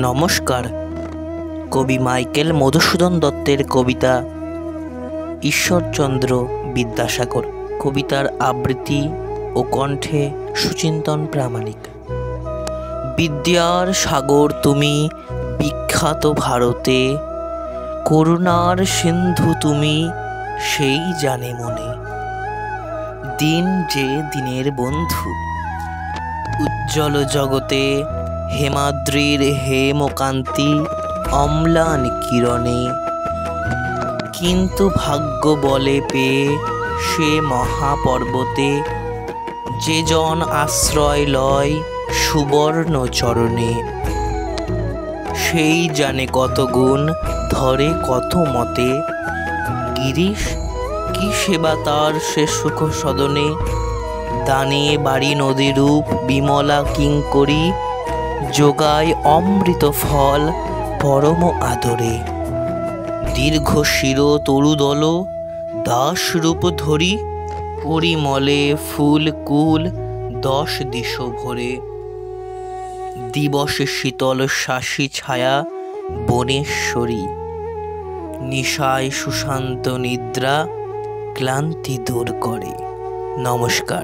নমস্কার। কবি মাইকেল মধুসূদন দত্তের কবিতা ঈশ্বরচন্দ্র বিদ্যাসাগর। কবিতার আবৃত্তি ও কণ্ঠে সুচিন্তন প্রামাণিক। বিদ্যার সাগর তুমি বিখ্যাত ভারতে, করুণার সিন্ধু তুমি সেই জানে মনে। দিন যে দিনের বন্ধু, উজ্জ্বল জগতে হেমাদ্রির হেমকান্তি অম্লান কিরণে। কিন্তু ভাগ্য বলে পেয়ে সে মহাপর্বতে, যে জন আশ্রয় লয় সুবর্ণ চরণে। সেই জানে কত গুণ ধরে কত মতে, গিরিশ কি সেবা তার সে সুখ সদনে। দানে বাড়ি নদীরূপ বিমলা কিঙ্করী, যোগায় অমৃত ফল পরম আদরে। দীর্ঘ শির তরুদল দাসরূপ ধরি, পরিমলে ফুল কুল 10 দিশ ভরে। দিবসে শীতল শাসী ছায়া বনেশ্বরী, নিশায় সুশান্ত নিদ্রা ক্লান্তি দূর করে। নমস্কার।